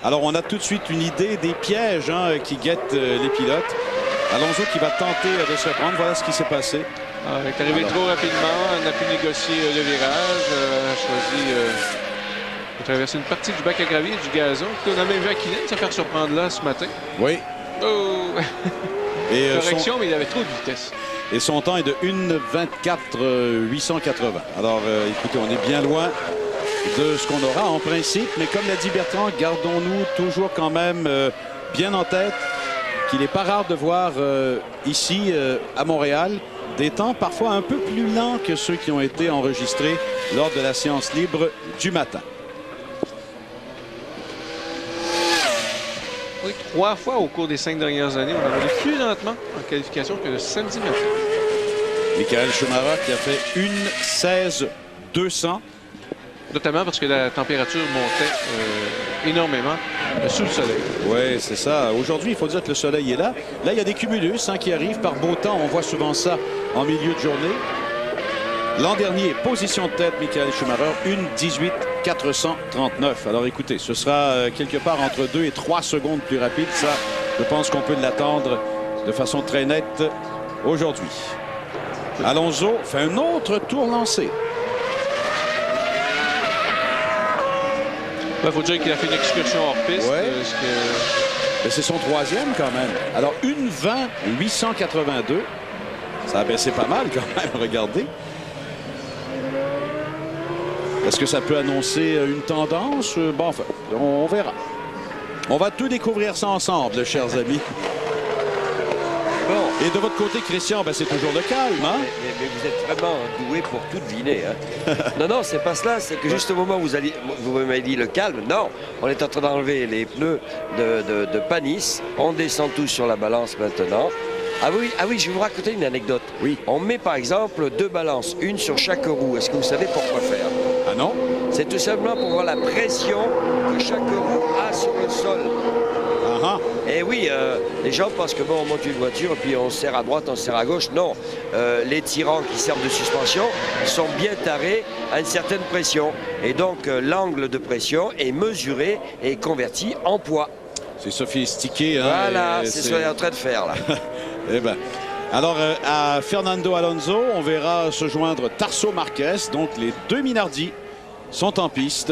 Alors, on a tout de suite une idée des pièges qui guettent les pilotes. Alonso qui va tenter de se reprendre. Voilà ce qui s'est passé. Il est arrivé trop rapidement, on n'a pu négocier le virage, a choisi de traverser une partie du bac à gravier du gazon. On a même vu Hakkinen se faire surprendre là ce matin. Oui. Oh! Et, correction, mais il avait trop de vitesse. Et son temps est de 1:24.880. Alors, écoutez, on est bien loin de ce qu'on aura en principe. Mais comme l'a dit Bertrand, gardons-nous toujours quand même bien en tête qu'il n'est pas rare de voir ici, à Montréal, des temps parfois un peu plus lents que ceux qui ont été enregistrés lors de la séance libre du matin. Oui, 3 fois au cours des 5 dernières années, on a roulé plus lentement en qualification que le samedi matin. Michael Schumacher qui a fait 1:16.200. Notamment parce que la température montait énormément sous le soleil. Oui, c'est ça. Aujourd'hui, il faut dire que le soleil est là. Là, il y a des cumulus qui arrivent par beau temps. On voit souvent ça en milieu de journée. L'an dernier, position de tête, Michael Schumacher, 1:18.439. Alors écoutez, ce sera quelque part entre 2 et 3 secondes plus rapide. Ça, je pense qu'on peut l'attendre de façon très nette aujourd'hui. Alonso fait un autre tour lancé. Il faut dire qu'il a fait une excursion hors piste. Ouais. C'est son 3e quand même. Alors 1:20.882. Ça a baissé pas mal quand même, regardez. Est-ce que ça peut annoncer une tendance? Bon, enfin, on verra. On va tout découvrir ça ensemble, chers amis. Bon. Et de votre côté, Christian, c'est toujours le calme, hein? Mais vous êtes vraiment doué pour tout deviner, hein? Non, c'est pas cela. C'est que juste au moment où vous m'avez dit le calme, non. On est en train d'enlever les pneus de Panis. On descend tous sur la balance maintenant. Ah oui, je vais vous raconter une anecdote. Oui. On met par exemple 2 balances, une sur chaque roue. Est-ce que vous savez pourquoi faire? Ah non? C'est tout simplement pour voir la pression que chaque roue a sur le sol. Et oui, les gens pensent que on monte une voiture et puis on serre à droite, on serre à gauche. Non, les tirants qui servent de suspension sont bien tarés à une certaine pression. Et donc l'angle de pression est mesuré et converti en poids. C'est sophistiqué. Voilà, c'est ce qu'on est en train de faire là. Eh ben. Alors, à Fernando Alonso, on verra se joindre Tarso Marquez. Donc, les 2 Minardi sont en piste.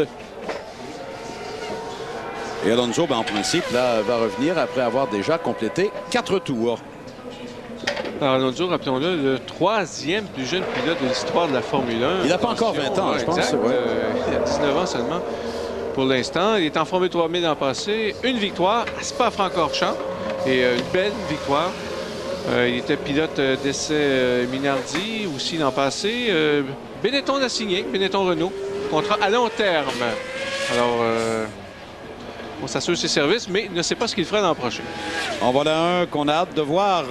Et Alonso, en principe, là, va revenir après avoir déjà complété 4 tours. Alors, Alonso, rappelons-le, le 3e plus jeune pilote de l'histoire de la Formule 1. Il n'a pas encore 20 ans, je pense. Ouais. Il a 19 ans seulement pour l'instant. Il est en Formule 3000 l'an passé. Une victoire à Spa-Francorchamps et une belle victoire. Il était pilote d'essai Minardi aussi l'an passé. Benetton l'a signé, Benetton Renault, contrat à long terme. Alors, on s'assure ses services, mais il ne sait pas ce qu'il fera l'an prochain. En voilà un qu'on a hâte de voir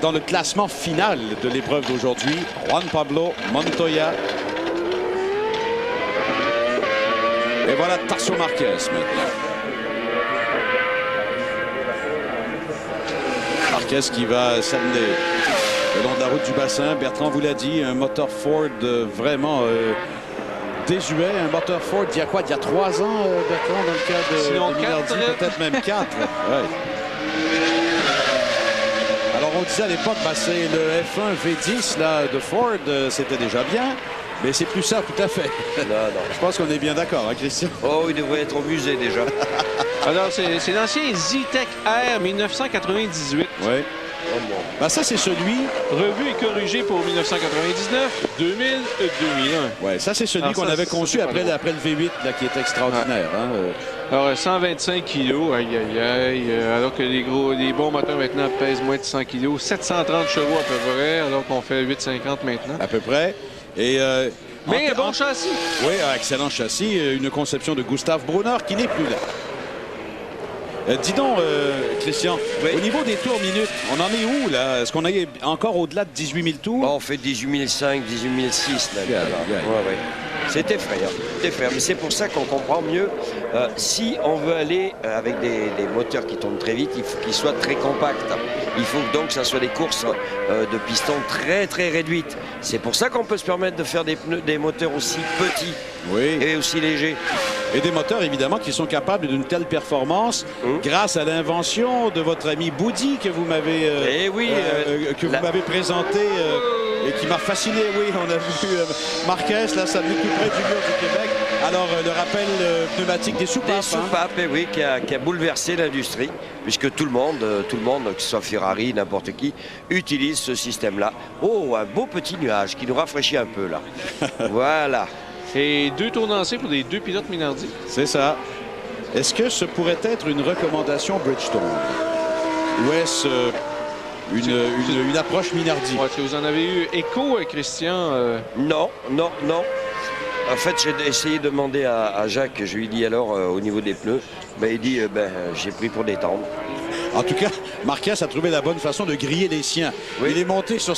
dans le classement final de l'épreuve d'aujourd'hui. Juan Pablo Montoya. Et voilà Tarso Marquez maintenant. Marquez qui va s'amener le long de la route du bassin. Bertrand vous l'a dit, un moteur Ford vraiment désuet. Un moteur Ford il y a quoi? Il y a 3 ans, Bertrand, dans le cas de Minardi, peut-être même 4. Ouais. Alors on disait à l'époque, c'est le F1 V10 là, de Ford, c'était déjà bien. Mais c'est plus ça, tout à fait. Non. Je pense qu'on est bien d'accord, hein, Christian? Oh, il devrait être au musée déjà. Alors, c'est l'ancien Zetec R 1998. Oui. Oh, ça, c'est celui... Revu et corrigé pour 1999, 2000 et 2001. Oui, ça, c'est celui qu'on avait conçu après le V8, là, qui est extraordinaire. Ouais. Hein. Alors, 125 kilos, alors que les bons moteurs maintenant pèsent moins de 100 kilos. 730 chevaux à peu près, alors qu'on fait 850 maintenant. À peu près. Et, mais un bon châssis. Oui, un excellent châssis. Une conception de Gustav Brunner qui n'est plus là. Dis donc, Christian, oui. Au niveau des tours minutes, on en est où, là? Est-ce qu'on est encore au-delà de 18 000 tours? On fait 18 500, 18 600. Ouais. C'est effrayant. Mais c'est pour ça qu'on comprend mieux. Si on veut aller avec des moteurs qui tournent très vite, il faut qu'ils soient très compacts. Il faut donc que ça soit des courses de pistons très, très réduites. C'est pour ça qu'on peut se permettre de faire des moteurs aussi petits et aussi légers. Et des moteurs, évidemment, qui sont capables d'une telle performance grâce à l'invention de votre ami Boudy que vous m'avez présenté et qui m'a fasciné. Oui, on a vu Marquez, là, ça venu tout près du mur du Québec. Alors, le rappel pneumatique des soupapes. Des soupapes, oui, qui a bouleversé l'industrie, puisque tout le monde, que ce soit Ferrari, n'importe qui, utilise ce système-là. Oh, un beau petit nuage qui nous rafraîchit un peu, là. Voilà. Et 2 tours lancés pour les 2 pilotes Minardi. C'est ça. Est-ce que ce pourrait être une recommandation Bridgestone? Ou est-ce une approche Minardi? Ouais, vous en avez eu écho, Christian? Non. En fait, j'ai essayé de demander à Jacques, je lui ai dit alors au niveau des pneus, il dit j'ai pris pour détendre. En tout cas, Marquez a trouvé la bonne façon de griller les siens. Oui. Il est monté sur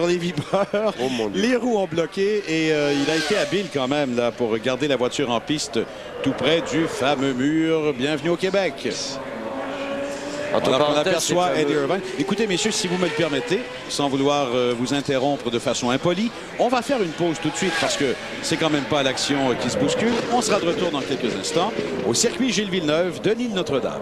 les vibreurs, les roues ont bloqué et il a été habile quand même là, pour garder la voiture en piste tout près du fameux mur. Bienvenue au Québec. On aperçoit Eddie Irvine. Écoutez, messieurs, si vous me le permettez, sans vouloir vous interrompre de façon impolie, on va faire une pause tout de suite parce que c'est quand même pas l'action qui se bouscule. On sera de retour dans quelques instants au circuit Gilles Villeneuve de l'île Notre-Dame.